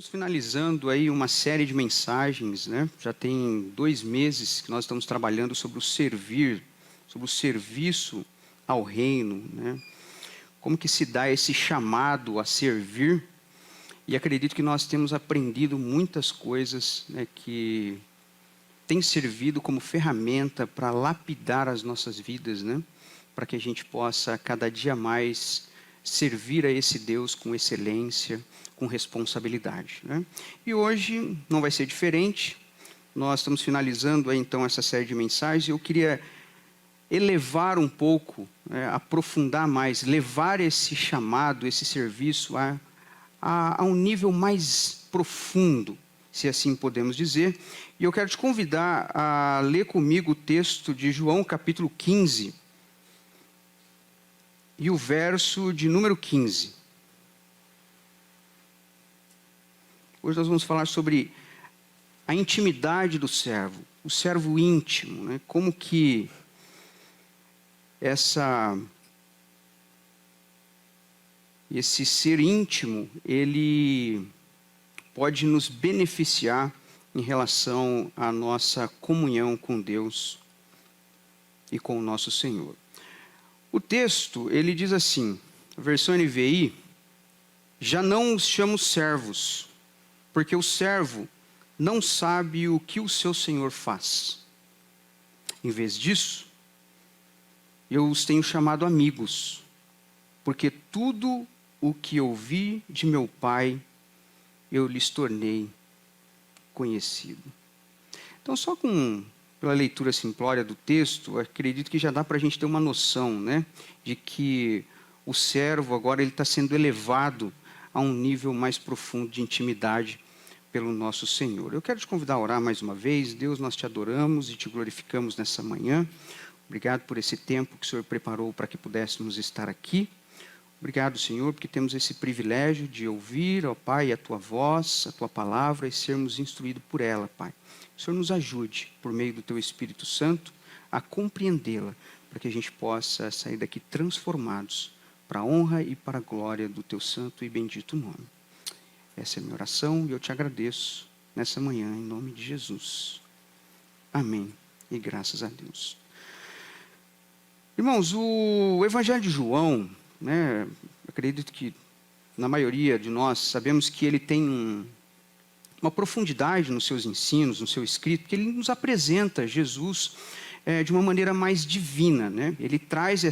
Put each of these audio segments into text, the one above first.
estamos finalizando aí uma série de mensagens, né? Já tem 2 meses que nós estamos trabalhando sobre o servir, sobre o serviço ao reino, né? Como que se dá esse chamado a servir? E acredito que nós temos aprendido muitas coisas, né, que têm servido como ferramenta para lapidar as nossas vidas, né? Para que a gente possa cada dia mais servir a esse Deus com excelência, com responsabilidade, né? E hoje não vai ser diferente. Nós estamos finalizando aí, então, essa série de mensagens. Eu queria elevar um pouco, aprofundar mais, levar esse chamado, esse serviço a um nível mais profundo, se assim podemos dizer. E eu quero te convidar a ler comigo o texto de João, capítulo 15, e o verso de número 15. Hoje nós vamos falar sobre a intimidade do servo, o servo íntimo, né? Como que esse ser íntimo, ele pode nos beneficiar em relação à nossa comunhão com Deus e com o nosso Senhor. O texto, ele diz assim, a versão NVI: já não os chamo servos, porque o servo não sabe o que o seu Senhor faz. Em vez disso, eu os tenho chamado amigos, porque tudo o que ouvi de meu Pai, eu lhes tornei conhecido. Então, só pela leitura simplória do texto, acredito que já dá para a gente ter uma noção, né, de que o servo agora ele está sendo elevado a um nível mais profundo de intimidade pelo nosso Senhor. Eu quero te convidar a orar mais uma vez. Deus, nós te adoramos e te glorificamos nessa manhã. Obrigado por esse tempo que o Senhor preparou para que pudéssemos estar aqui. Obrigado, Senhor, porque temos esse privilégio de ouvir, ó Pai, a Tua voz, a Tua palavra e sermos instruídos por ela, Pai. O Senhor nos ajude, por meio do Teu Espírito Santo, a compreendê-la, para que a gente possa sair daqui transformados para a honra e para a glória do Teu santo e bendito nome. Essa é a minha oração e eu te agradeço nessa manhã, em nome de Jesus. Amém. E graças a Deus. Irmãos, o Evangelho de João, né, acredito que na maioria de nós sabemos que ele tem uma profundidade nos seus ensinos, no seu escrito, que ele nos apresenta Jesus de uma maneira mais divina, né? Ele traz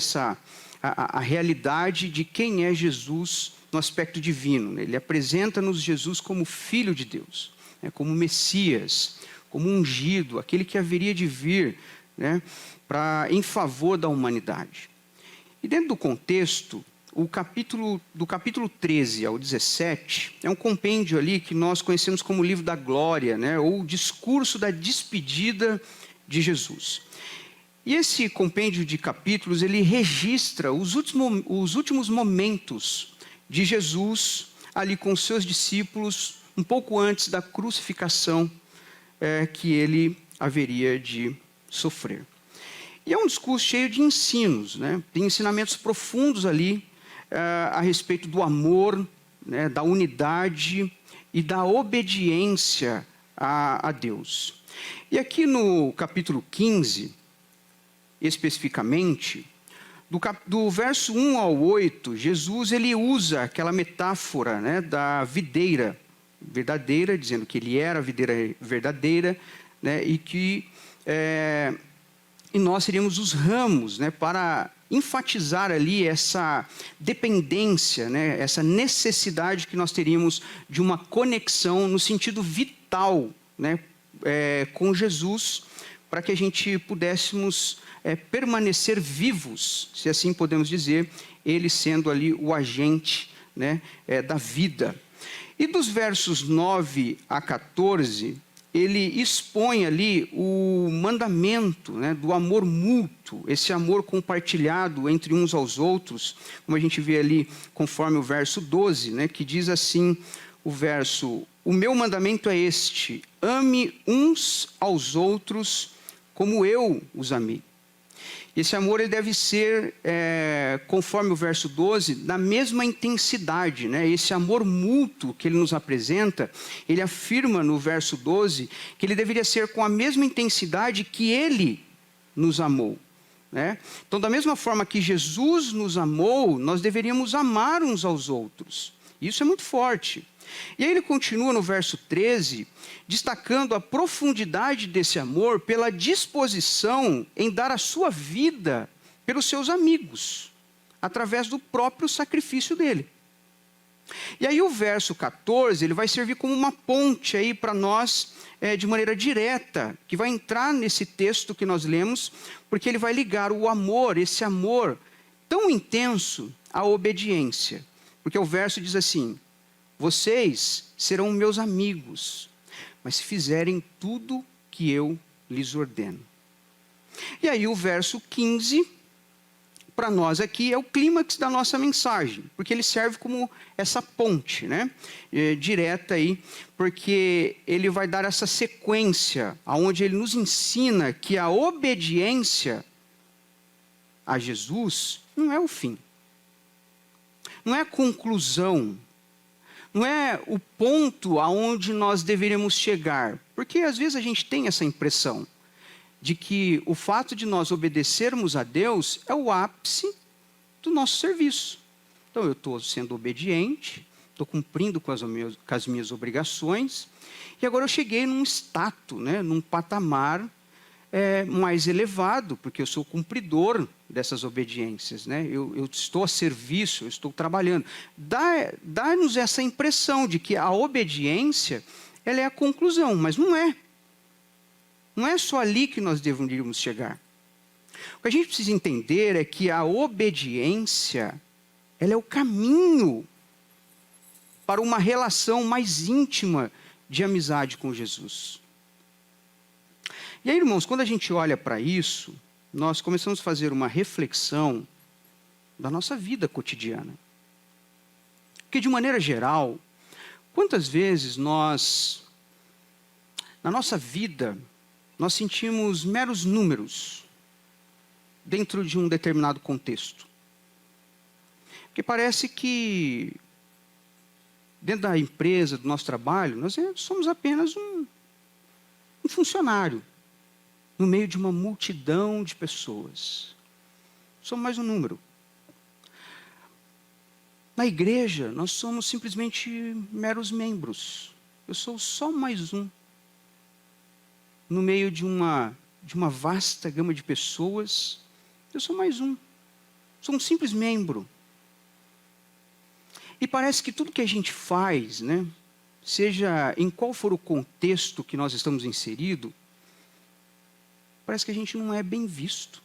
a realidade de quem é Jesus no aspecto divino, né? Ele apresenta-nos Jesus como Filho de Deus, né? Como Messias, como ungido, aquele que haveria de vir, né, em favor da humanidade. E dentro do contexto, do capítulo 13 ao 17, é um compêndio ali que nós conhecemos como o livro da glória, né, ou o discurso da despedida de Jesus. E esse compêndio de capítulos, ele registra os últimos momentos de Jesus ali com os seus discípulos, um pouco antes da crucificação que ele haveria de sofrer. E é um discurso cheio de ensinos, né? Tem ensinamentos profundos ali a respeito do amor, né? Da unidade e da obediência a Deus. E aqui no capítulo 15, especificamente, do verso 1 ao 8, Jesus ele usa aquela metáfora, né, da videira verdadeira, dizendo que ele era a videira verdadeira, né, e nós seríamos os ramos, né, para enfatizar ali essa dependência, né, essa necessidade que nós teríamos de uma conexão no sentido vital, né, com Jesus, para que a gente pudéssemos permanecer vivos, se assim podemos dizer, ele sendo ali o agente, né, da vida. E dos versos 9 a 14... ele expõe ali o mandamento, né, do amor mútuo, esse amor compartilhado entre uns aos outros, como a gente vê ali conforme o verso 12, né, que diz assim o verso: o meu mandamento é este, ame uns aos outros como eu os amei. Esse amor ele deve ser, conforme o verso 12, da mesma intensidade, né? Esse amor mútuo que ele nos apresenta, ele afirma no verso 12 que ele deveria ser com a mesma intensidade que ele nos amou, né? Então, da mesma forma que Jesus nos amou, nós deveríamos amar uns aos outros. Isso é muito forte. E aí ele continua no verso 13, destacando a profundidade desse amor pela disposição em dar a sua vida pelos seus amigos, através do próprio sacrifício dele. E aí o verso 14, ele vai servir como uma ponte aí para nós, de maneira direta, que vai entrar nesse texto que nós lemos, porque ele vai ligar o amor, esse amor tão intenso, à obediência. Porque o verso diz assim: vocês serão meus amigos, mas se fizerem tudo que eu lhes ordeno. E aí o verso 15, para nós aqui, é o clímax da nossa mensagem, porque ele serve como essa ponte, né? Direta aí, porque ele vai dar essa sequência, onde ele nos ensina que a obediência a Jesus não é o fim, não é a conclusão, não é o ponto aonde nós deveríamos chegar. Porque às vezes a gente tem essa impressão de que o fato de nós obedecermos a Deus é o ápice do nosso serviço. Então eu estou sendo obediente, estou cumprindo com as minhas obrigações, e agora eu cheguei num status, né, num patamar mais elevado, porque eu sou cumpridor dessas obediências, né? Eu estou a serviço, eu estou trabalhando. Dá-nos essa impressão de que a obediência, ela é a conclusão, mas não é. Não é só ali que nós deveríamos chegar. O que a gente precisa entender é que a obediência, ela é o caminho para uma relação mais íntima de amizade com Jesus. E aí, irmãos, quando a gente olha para isso, nós começamos a fazer uma reflexão da nossa vida cotidiana. Porque, de maneira geral, quantas vezes nós, na nossa vida, nós sentimos meros números dentro de um determinado contexto? Porque parece que, dentro da empresa, do nosso trabalho, nós somos apenas um funcionário, no meio de uma multidão de pessoas. Somos mais um número. Na igreja, nós somos simplesmente meros membros. Eu sou só mais um. No meio de uma vasta gama de pessoas, eu sou mais um. Sou um simples membro. E parece que tudo que a gente faz, né, seja em qual for o contexto que nós estamos inseridos, parece que a gente não é bem visto.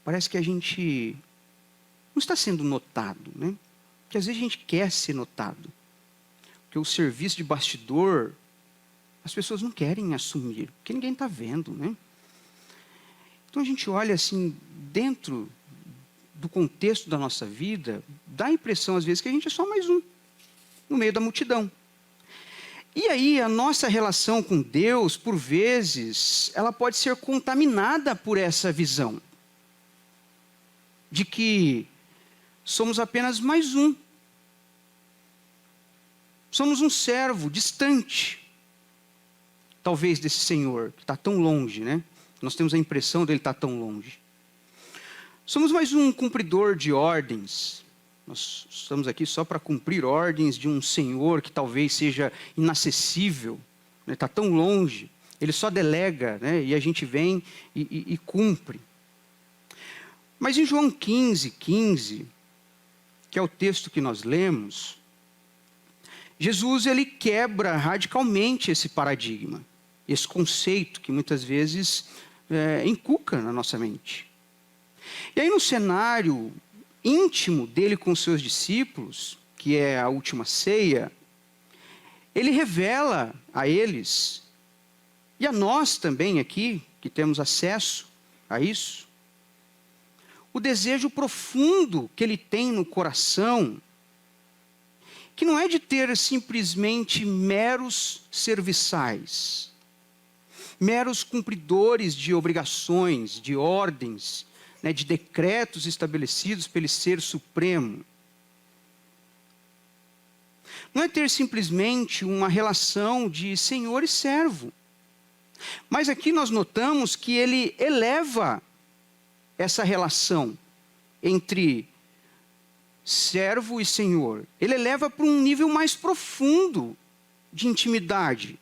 Parece que a gente não está sendo notado, né? Porque às vezes a gente quer ser notado. Porque o serviço de bastidor, as pessoas não querem assumir, porque ninguém está vendo, né? Então a gente olha assim, dentro do contexto da nossa vida, dá a impressão às vezes que a gente é só mais um, no meio da multidão. E aí a nossa relação com Deus, por vezes, ela pode ser contaminada por essa visão de que somos apenas mais um. Somos um servo distante, talvez, desse Senhor, que está tão longe, né? Nós temos a impressão dele estar tão longe. Somos mais um cumpridor de ordens. Nós estamos aqui só para cumprir ordens de um Senhor que talvez seja inacessível, né? Está tão longe. Ele só delega, né? E a gente vem e cumpre. Mas em João 15, que é o texto que nós lemos, Jesus ele quebra radicalmente esse paradigma, esse conceito que muitas vezes inculca na nossa mente. E aí no cenário íntimo dele com os seus discípulos, que é a última ceia, ele revela a eles, e a nós também aqui, que temos acesso a isso, o desejo profundo que ele tem no coração, que não é de ter simplesmente meros serviçais, meros cumpridores de obrigações, de ordens, né, de decretos estabelecidos pelo Ser Supremo. Não é ter simplesmente uma relação de senhor e servo. Mas aqui nós notamos que ele eleva essa relação entre servo e senhor. Ele eleva para um nível mais profundo de intimidade,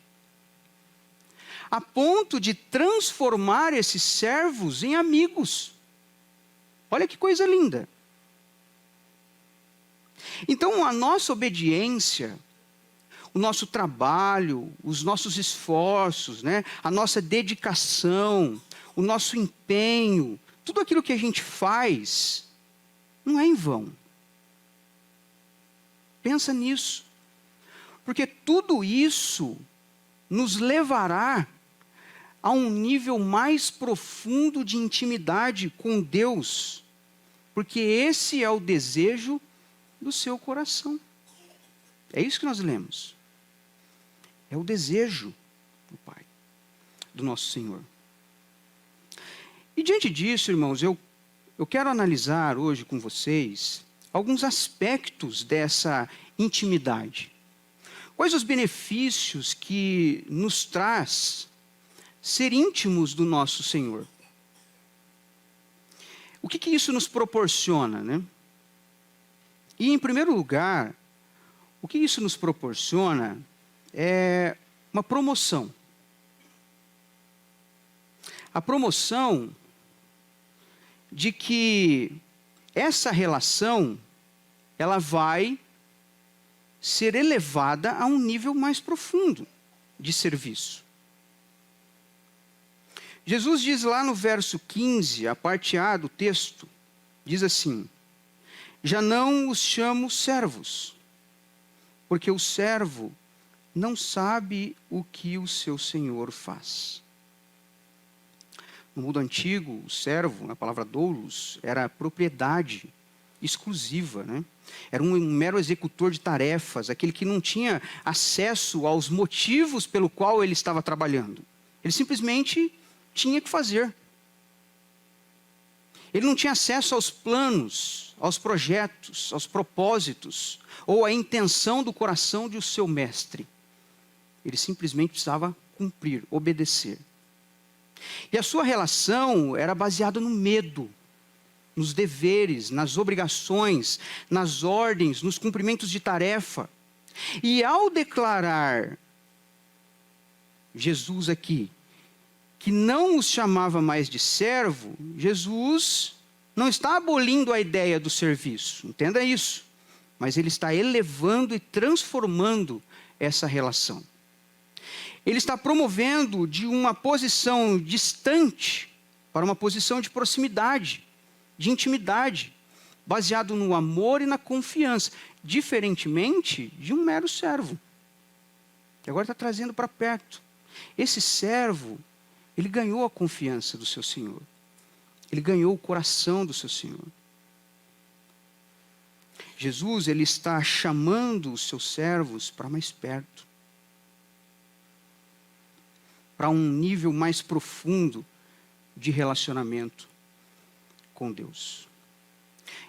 a ponto de transformar esses servos em amigos. Olha que coisa linda. Então, a nossa obediência, o nosso trabalho, os nossos esforços, né, a nossa dedicação, o nosso empenho, tudo aquilo que a gente faz, não é em vão. Pensa nisso. Porque tudo isso nos levará a um nível mais profundo de intimidade com Deus. Porque esse é o desejo do seu coração. É isso que nós lemos. É o desejo do Pai, do nosso Senhor. E diante disso, irmãos, eu quero analisar hoje com vocês alguns aspectos dessa intimidade. Quais os benefícios que nos traz ser íntimos do nosso Senhor? O que isso nos proporciona, né? E, em primeiro lugar, o que isso nos proporciona é uma promoção. A promoção de que essa relação, ela vai ser elevada a um nível mais profundo de serviço. Jesus diz lá no verso 15, a parte A do texto, diz assim: já não os chamo servos, porque o servo não sabe o que o seu senhor faz. No mundo antigo, o servo, a palavra doulos, era propriedade exclusiva, né? Era um mero executor de tarefas, aquele que não tinha acesso aos motivos pelo qual ele estava trabalhando. Ele simplesmente tinha que fazer. Ele não tinha acesso aos planos, aos projetos, aos propósitos, ou à intenção do coração de seu mestre. Ele simplesmente precisava cumprir, obedecer. E a sua relação era baseada no medo, nos deveres, nas obrigações, nas ordens, nos cumprimentos de tarefa. E ao declarar Jesus aqui, que não os chamava mais de servo, Jesus não está abolindo a ideia do serviço, entenda isso. Mas ele está elevando e transformando essa relação. Ele está promovendo de uma posição distante para uma posição de proximidade, de intimidade, baseado no amor e na confiança, diferentemente de um mero servo, que agora está trazendo para perto. Esse servo, ele ganhou a confiança do seu Senhor, ele ganhou o coração do seu Senhor. Jesus, ele está chamando os seus servos para mais perto, para um nível mais profundo de relacionamento com Deus.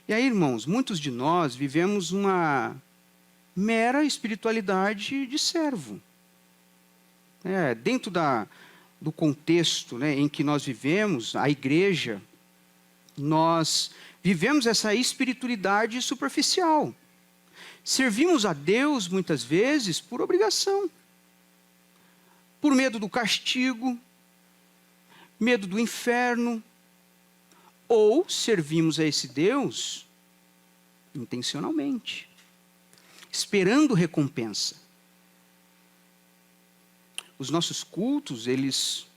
E aí, irmãos, muitos de nós vivemos uma mera espiritualidade de servo. Dentro do contexto, né, em que nós vivemos, a igreja, nós vivemos essa espiritualidade superficial. Servimos a Deus, muitas vezes, por obrigação. Por medo do castigo, medo do inferno, ou servimos a esse Deus intencionalmente, esperando recompensa. Os nossos cultos, eles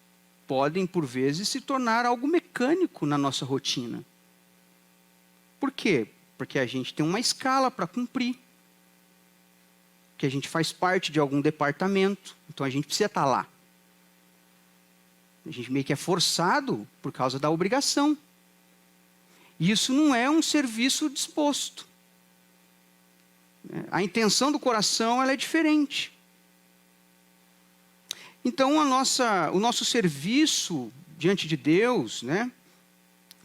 podem, por vezes, se tornar algo mecânico na nossa rotina. Por quê? Porque a gente tem uma escala para cumprir. Que a gente faz parte de algum departamento, então a gente precisa estar lá. A gente meio que é forçado por causa da obrigação. E isso não é um serviço disposto. A intenção do coração, ela é diferente. Então o nosso serviço diante de Deus, né,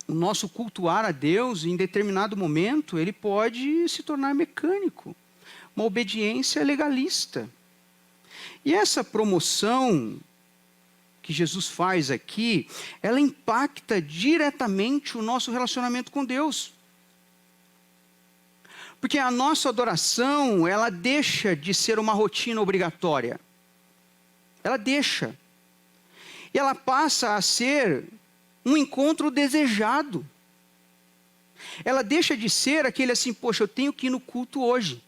o nosso cultuar a Deus, em determinado momento, ele pode se tornar mecânico, uma obediência legalista. E essa promoção que Jesus faz aqui, ela impacta diretamente o nosso relacionamento com Deus. Porque a nossa adoração, ela deixa de ser uma rotina obrigatória. Ela deixa. E ela passa a ser um encontro desejado. Ela deixa de ser aquele assim, poxa, eu tenho que ir no culto hoje.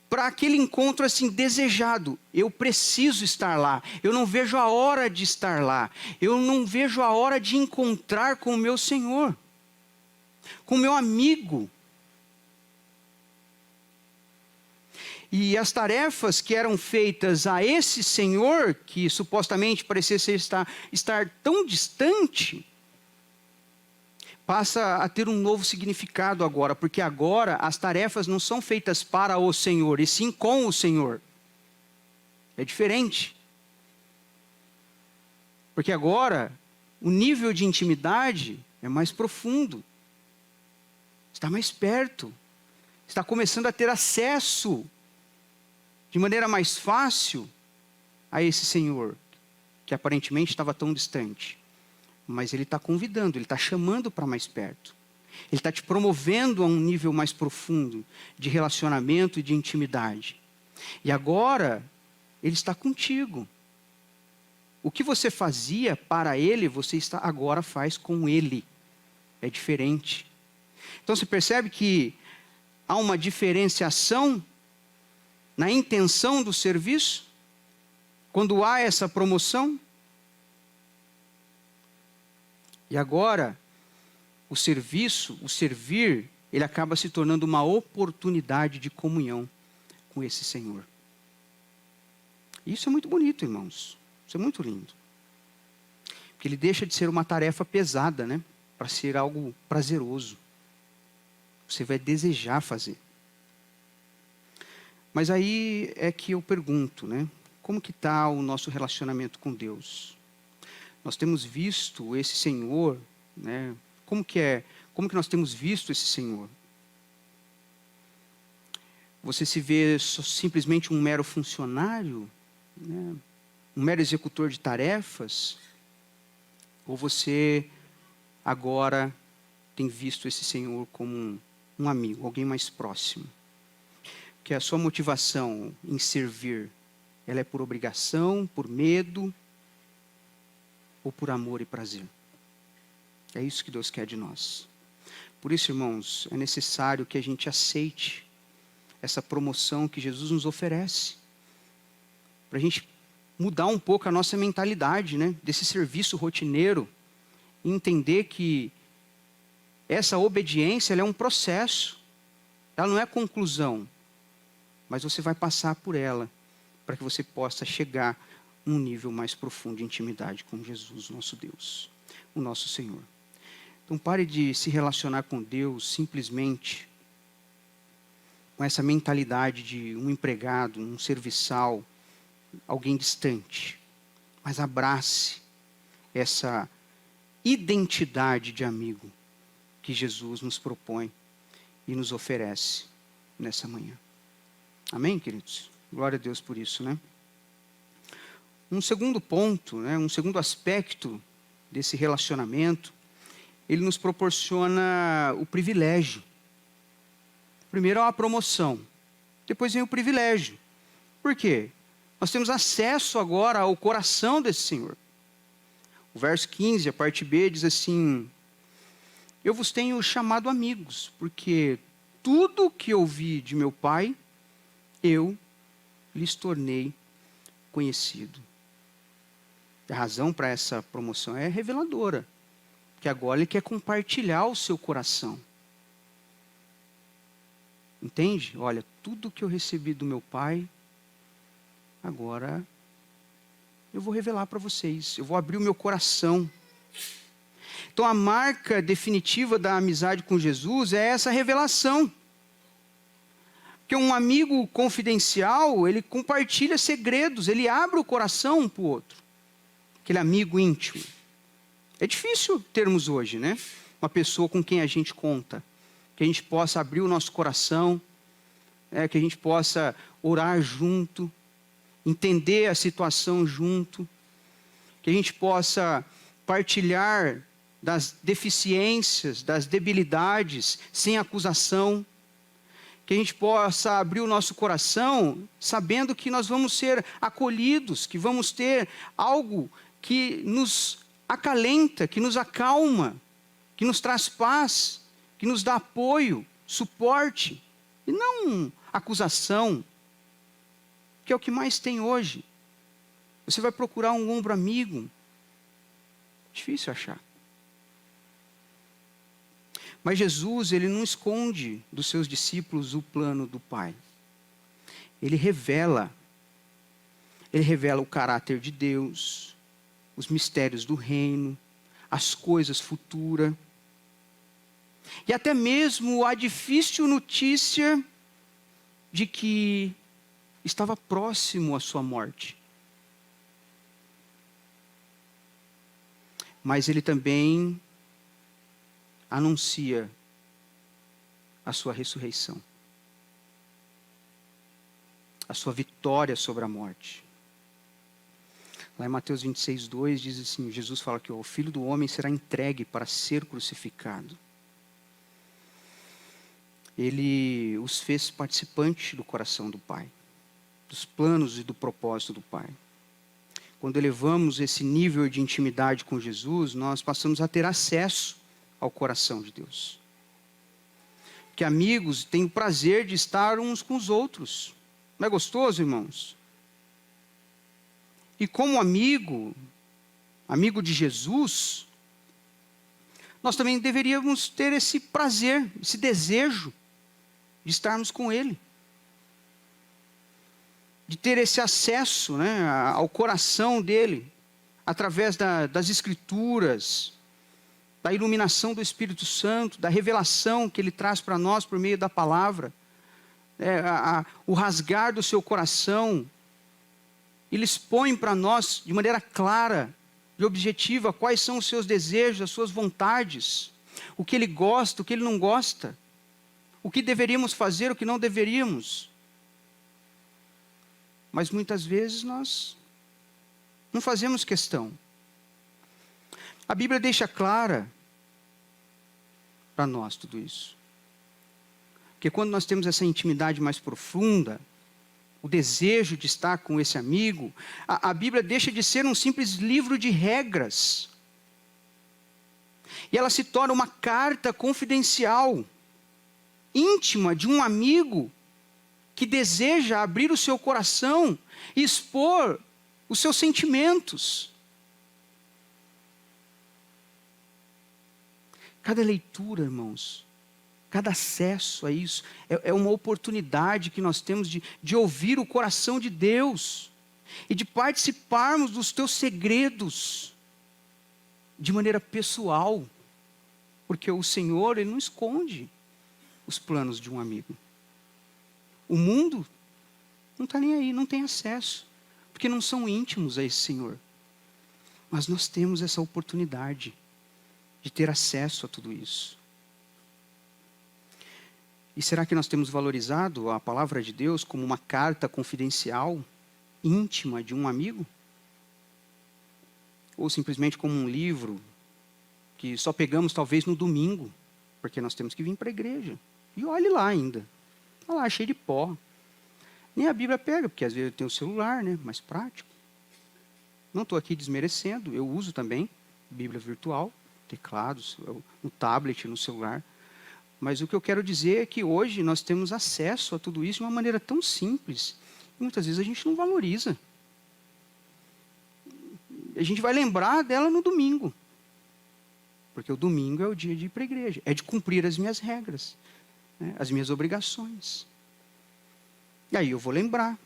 Para aquele encontro assim desejado, eu preciso estar lá, eu não vejo a hora de estar lá, eu não vejo a hora de encontrar com o meu Senhor, com o meu amigo. E as tarefas que eram feitas a esse Senhor, que supostamente parecia estar tão distante, passa a ter um novo significado agora, porque agora as tarefas não são feitas para o Senhor, e sim com o Senhor. É diferente. Porque agora o nível de intimidade é mais profundo. Está mais perto. Está começando a ter acesso de maneira mais fácil a esse Senhor, que aparentemente estava tão distante. Mas Ele está convidando, Ele está chamando para mais perto. Ele está te promovendo a um nível mais profundo de relacionamento e de intimidade. E agora, Ele está contigo. O que você fazia para Ele, você agora faz com Ele. É diferente. Então você percebe que há uma diferenciação na intenção do serviço, quando há essa promoção. E agora, o serviço, o servir, ele acaba se tornando uma oportunidade de comunhão com esse Senhor. Isso é muito bonito, irmãos. Isso é muito lindo. Porque ele deixa de ser uma tarefa pesada, né? Para ser algo prazeroso. Você vai desejar fazer. Mas aí é que eu pergunto, né? Como que está o nosso relacionamento com Deus? Nós temos visto esse Senhor, né? Como que nós temos visto esse Senhor? Você se vê simplesmente um mero funcionário, né? Um mero executor de tarefas? Ou você agora tem visto esse Senhor como um amigo, alguém mais próximo? Que a sua motivação em servir, ela é por obrigação, por medo, ou por amor e prazer? É isso que Deus quer de nós. Por isso, irmãos, é necessário que a gente aceite essa promoção que Jesus nos oferece. Para a gente mudar um pouco a nossa mentalidade, né? Desse serviço rotineiro. E entender que essa obediência, ela é um processo. Ela não é conclusão. Mas você vai passar por ela, para que você possa chegar a um nível mais profundo de intimidade com Jesus, nosso Deus, o nosso Senhor. Então pare de se relacionar com Deus simplesmente com essa mentalidade de um empregado, um serviçal, alguém distante. Mas abrace essa identidade de amigo que Jesus nos propõe e nos oferece nessa manhã. Amém, queridos? Glória a Deus por isso, né? Um segundo ponto, né, um segundo aspecto desse relacionamento, ele nos proporciona o privilégio. Primeiro é uma promoção, depois vem o privilégio. Por quê? Nós temos acesso agora ao coração desse Senhor. O verso 15, a parte B, diz assim: eu vos tenho chamado amigos, porque tudo que ouvi de meu Pai, eu lhes tornei conhecido. A razão para essa promoção é reveladora, que agora Ele quer compartilhar o seu coração. Entende? Olha, tudo que eu recebi do meu Pai, agora eu vou revelar para vocês, eu vou abrir o meu coração. Então a marca definitiva da amizade com Jesus é essa revelação. Porque um amigo confidencial, ele compartilha segredos, ele abre o coração um para o outro. Aquele amigo íntimo. É difícil termos hoje, né? Uma pessoa com quem a gente conta, que a gente possa abrir o nosso coração, que a gente possa orar junto, entender a situação junto, que a gente possa partilhar das deficiências, das debilidades, sem acusação, que a gente possa abrir o nosso coração sabendo que nós vamos ser acolhidos, que vamos ter algo que nos acalenta, que nos acalma, que nos traz paz, que nos dá apoio, suporte, e não acusação, que é o que mais tem hoje. Você vai procurar um ombro amigo, difícil achar. Mas Jesus, ele não esconde dos seus discípulos o plano do Pai. Ele revela o caráter de Deus, os mistérios do reino, as coisas futuras. E até mesmo a difícil notícia de que estava próximo à sua morte. Mas ele também anuncia a sua ressurreição, a sua vitória sobre a morte. Lá em Mateus 26, 2 diz assim, Jesus fala que o Filho do Homem será entregue para ser crucificado. Ele os fez participantes do coração do Pai, dos planos e do propósito do Pai. Quando elevamos esse nível de intimidade com Jesus, nós passamos a ter acesso ao coração de Deus. Que amigos têm o prazer de estar uns com os outros. Não é gostoso, irmãos? E como amigo de Jesus, nós também deveríamos ter esse prazer, esse desejo de estarmos com Ele. De ter esse acesso, né, ao coração dEle, através das Escrituras, da iluminação do Espírito Santo, da revelação que Ele traz para nós por meio da palavra, o rasgar do seu coração. Ele expõe para nós de maneira clara e objetiva quais são os seus desejos, as suas vontades, o que Ele gosta, o que Ele não gosta, o que deveríamos fazer, o que não deveríamos. Mas muitas vezes nós não fazemos questão. A Bíblia deixa clara para nós tudo isso. Porque quando nós temos essa intimidade mais profunda, o desejo de estar com esse amigo, a Bíblia deixa de ser um simples livro de regras. E ela se torna uma carta confidencial, íntima de um amigo que deseja abrir o seu coração e expor os seus sentimentos. Cada leitura, irmãos, cada acesso a isso, é uma oportunidade que nós temos de ouvir o coração de Deus e de participarmos dos teus segredos de maneira pessoal, porque o Senhor, Ele não esconde os planos de um amigo. O mundo não está nem aí, não tem acesso, porque não são íntimos a esse Senhor. Mas nós temos essa oportunidade de ter acesso a tudo isso. E será que nós temos valorizado a palavra de Deus como uma carta confidencial, íntima de um amigo? Ou simplesmente como um livro que só pegamos talvez no domingo, porque nós temos que vir para a igreja. E olhe lá ainda, está lá cheio de pó. Nem a Bíblia pega, porque às vezes eu tenho o celular, né, mais prático. Não estou aqui desmerecendo, eu uso também Bíblia virtual, teclados, no tablet, no celular. Mas o que eu quero dizer é que hoje nós temos acesso a tudo isso de uma maneira tão simples, e muitas vezes a gente não valoriza. A gente vai lembrar dela no domingo, porque o domingo é o dia de ir para a igreja, é de cumprir as minhas regras, né, as minhas obrigações. E aí eu vou lembrar,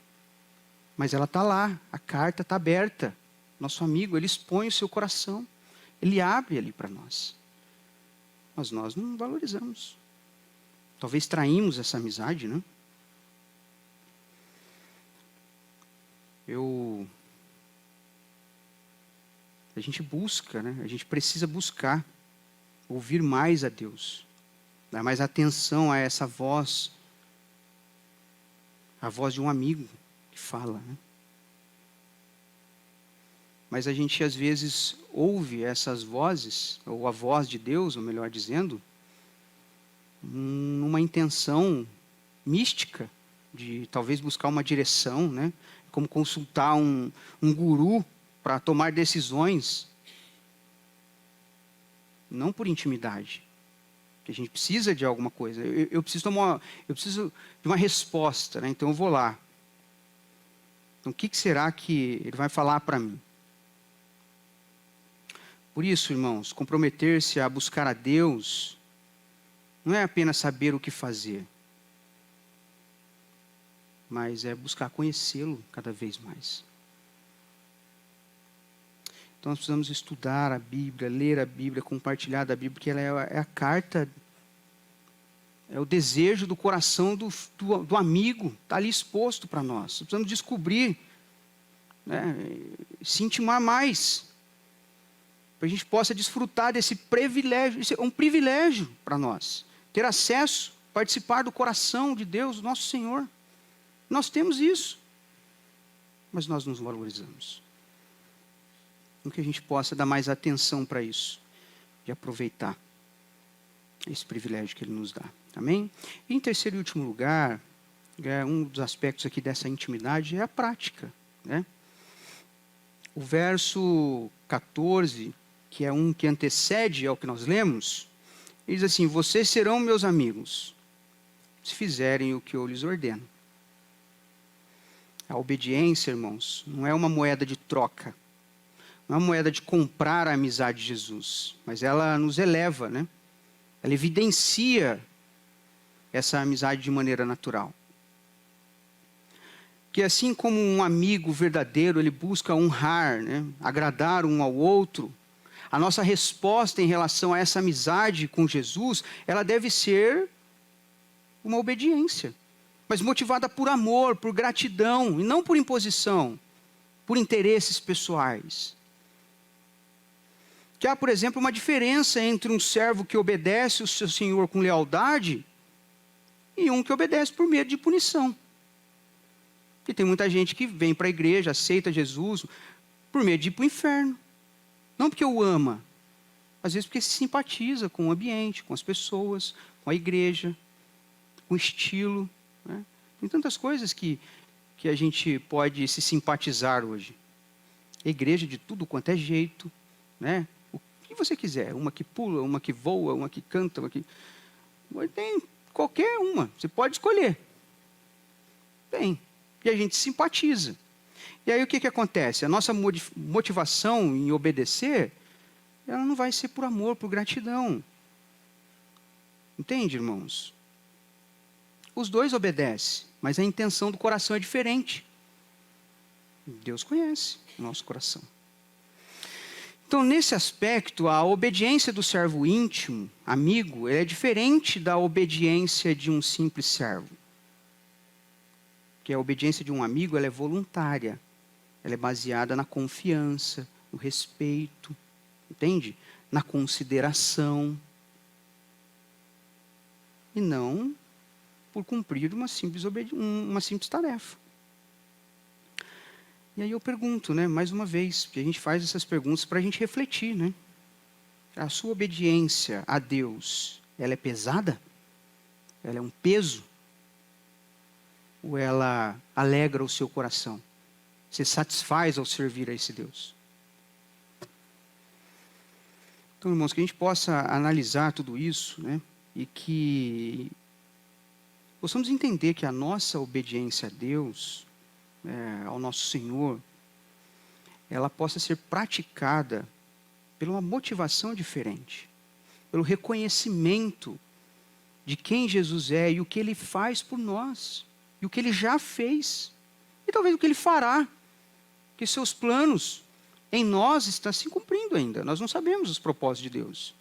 mas ela está lá, a carta está aberta. Nosso amigo, ele expõe o seu coração, ele abre ali para nós. Mas nós não valorizamos. Talvez traímos essa amizade, né? Eu A gente busca, né? A gente precisa buscar, ouvir mais a Deus, dar mais atenção a essa voz, a voz de um amigo que fala, né? Mas a gente às vezes ouve essas vozes, ou a voz de Deus, ou melhor dizendo, numa intenção mística, de talvez buscar uma direção, né? Como consultar um guru para tomar decisões, não por intimidade, que a gente precisa de alguma coisa. Eu preciso de uma resposta, né? Então eu vou lá. Então o que será que ele vai falar para mim? Por isso, irmãos, comprometer-se a buscar a Deus não é apenas saber o que fazer, mas é buscar conhecê-lo cada vez mais. Então nós precisamos estudar a Bíblia, ler a Bíblia, compartilhar da Bíblia, porque ela é a carta, é o desejo do coração do amigo, está ali exposto para nós. Nós precisamos descobrir, né, se intimar mais, para a gente possa desfrutar desse privilégio. Isso é um privilégio para nós, ter acesso, participar do coração de Deus, nosso Senhor. Nós temos isso, mas nós nos valorizamos. Então que a gente possa dar mais atenção para isso, e aproveitar esse privilégio que Ele nos dá. Amém? E em terceiro e último lugar, um dos aspectos aqui dessa intimidade é a prática, né? O verso 14, que é um que antecede ao que nós lemos, ele diz assim: vocês serão meus amigos, se fizerem o que eu lhes ordeno. A obediência, irmãos, não é uma moeda de troca, não é uma moeda de comprar a amizade de Jesus, mas ela nos eleva, né? Ela evidencia essa amizade de maneira natural. Que assim como um amigo verdadeiro, ele busca honrar, né? Agradar um ao outro, a nossa resposta em relação a essa amizade com Jesus, ela deve ser uma obediência, mas motivada por amor, por gratidão, e não por imposição, por interesses pessoais. Que há, por exemplo, uma diferença entre um servo que obedece o seu senhor com lealdade e um que obedece por medo de punição. E tem muita gente que vem para a igreja, aceita Jesus, por medo de ir para o inferno. Não porque o ama, às vezes porque se simpatiza com o ambiente, com as pessoas, com a igreja, com o estilo, né? Tem tantas coisas que a gente pode se simpatizar hoje. A igreja de tudo quanto é jeito, né? O que você quiser, uma que pula, uma que voa, uma que canta, uma que... Tem qualquer uma, você pode escolher. Tem. E a gente simpatiza. E aí o que acontece? A nossa motivação em obedecer, ela não vai ser por amor, por gratidão. Entende, irmãos? Os dois obedecem, mas a intenção do coração é diferente. Deus conhece o nosso coração. Então, nesse aspecto, a obediência do servo íntimo, amigo, é diferente da obediência de um simples servo. Porque a obediência de um amigo, ela é voluntária. Ela é baseada na confiança, no respeito, entende? Na consideração. E não por cumprir uma simples tarefa. E aí eu pergunto, né, mais uma vez, porque a gente faz essas perguntas para a gente refletir, né? A sua obediência a Deus, ela é pesada? Ela é um peso? Ou ela alegra o seu coração? Você satisfaz ao servir a esse Deus? Então, irmãos, que a gente possa analisar tudo isso, né? E que possamos entender que a nossa obediência a Deus, ao nosso Senhor, ela possa ser praticada por uma motivação diferente, pelo reconhecimento de quem Jesus é e o que Ele faz por nós, e o que Ele já fez, e talvez o que Ele fará, que seus planos em nós estão se cumprindo ainda. Nós não sabemos os propósitos de Deus,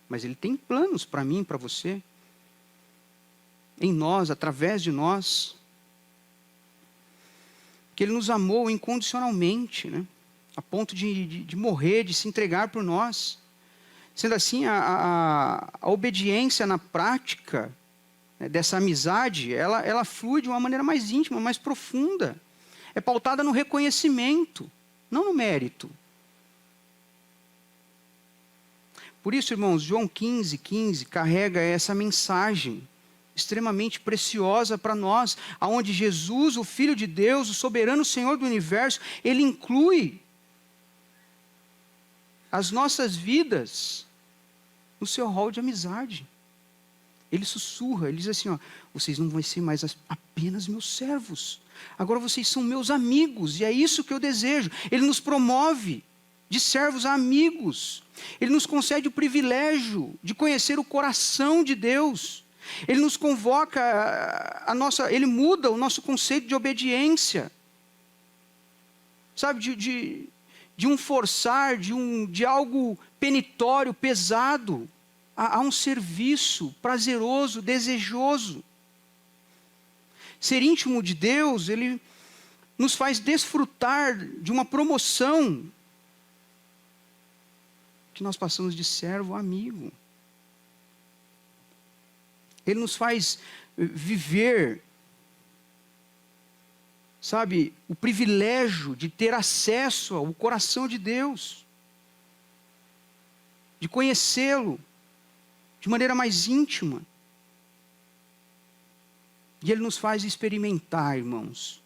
mas Ele tem planos para mim, para você, em nós, através de nós, que Ele nos amou incondicionalmente, né? a ponto de morrer, de se entregar por nós. Sendo assim, a obediência na prática, né, dessa amizade, ela flui de uma maneira mais íntima, mais profunda. É pautada no reconhecimento, não no mérito. Por isso, irmãos, João 15:15 carrega essa mensagem extremamente preciosa para nós, aonde Jesus, o Filho de Deus, o soberano Senhor do universo, ele inclui as nossas vidas no seu rol de amizade. Ele sussurra, ele diz assim, ó, vocês não vão ser mais apenas meus servos, agora vocês são meus amigos, e é isso que eu desejo. Ele nos promove de servos a amigos, ele nos concede o privilégio de conhecer o coração de Deus, ele nos convoca, ele muda o nosso conceito de obediência, sabe, de um forçar, de algo penitório, pesado, a um serviço prazeroso, desejoso. Ser íntimo de Deus, ele nos faz desfrutar de uma promoção que nós passamos de servo a amigo. Ele nos faz viver, sabe, o privilégio de ter acesso ao coração de Deus, de conhecê-lo de maneira mais íntima. E ele nos faz experimentar, irmãos,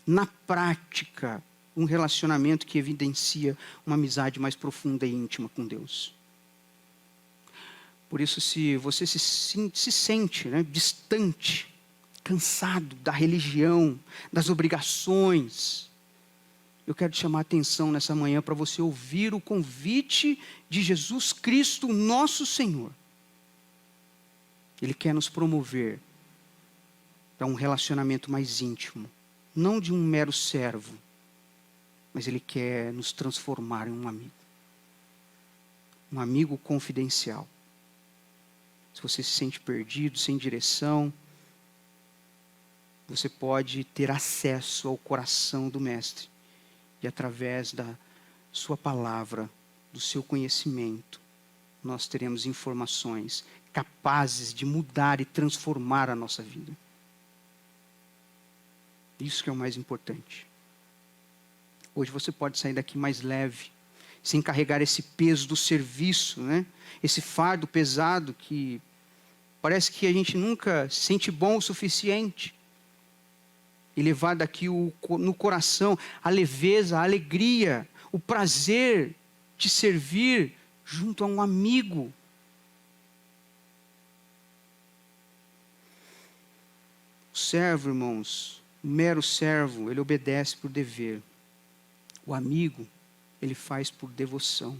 na prática, um relacionamento que evidencia uma amizade mais profunda e íntima com Deus. Por isso, se você se sente, né, distante, cansado da religião, das obrigações, eu quero te chamar a atenção nessa manhã para você ouvir o convite de Jesus Cristo, nosso Senhor. Ele quer nos promover para um relacionamento mais íntimo, não de um mero servo, mas Ele quer nos transformar em um amigo confidencial. Se você se sente perdido, sem direção, você pode ter acesso ao coração do Mestre. E através da sua palavra, do seu conhecimento, nós teremos informações capazes de mudar e transformar a nossa vida. Isso que é o mais importante. Hoje você pode sair daqui mais leve, sem carregar esse peso do serviço, né? Esse fardo pesado que parece que a gente nunca se sente bom o suficiente. E levar daqui no coração a leveza, a alegria, o prazer de servir junto a um amigo. O servo, irmãos, o mero servo, ele obedece por dever. O amigo, ele faz por devoção.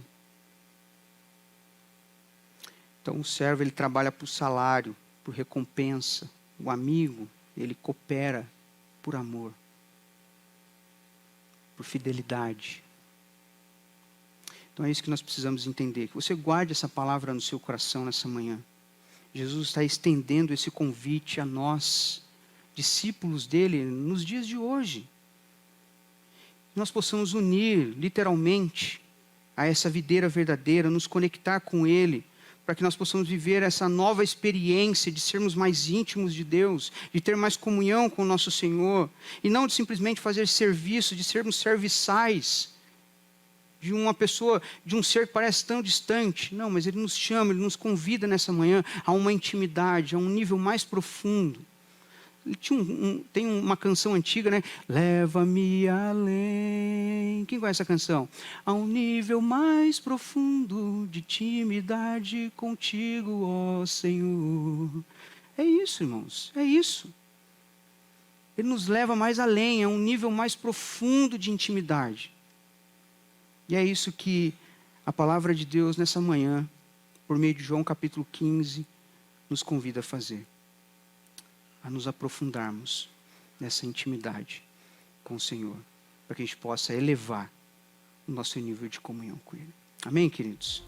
Então o servo, ele trabalha por salário, por recompensa. O amigo, ele coopera por amor, por fidelidade. Então é isso que nós precisamos entender. Que você guarde essa palavra no seu coração nessa manhã. Jesus está estendendo esse convite a nós, discípulos dele, nos dias de hoje. Nós possamos unir, literalmente, a essa videira verdadeira, nos conectar com ele, para que nós possamos viver essa nova experiência de sermos mais íntimos de Deus, de ter mais comunhão com o nosso Senhor, e não de simplesmente fazer serviço, de sermos serviçais, de uma pessoa, de um ser que parece tão distante. Não, mas Ele nos chama, Ele nos convida nessa manhã a uma intimidade, a um nível mais profundo. Tem uma canção antiga, né? Leva-me além. Quem conhece essa canção? A um nível mais profundo de intimidade contigo, ó Senhor. É isso, irmãos, é isso. Ele nos leva mais além, a um nível mais profundo de intimidade. E é isso que a palavra de Deus nessa manhã, por meio de João capítulo 15, nos convida a fazer. A nos aprofundarmos nessa intimidade com o Senhor, para que a gente possa elevar o nosso nível de comunhão com Ele. Amém, queridos?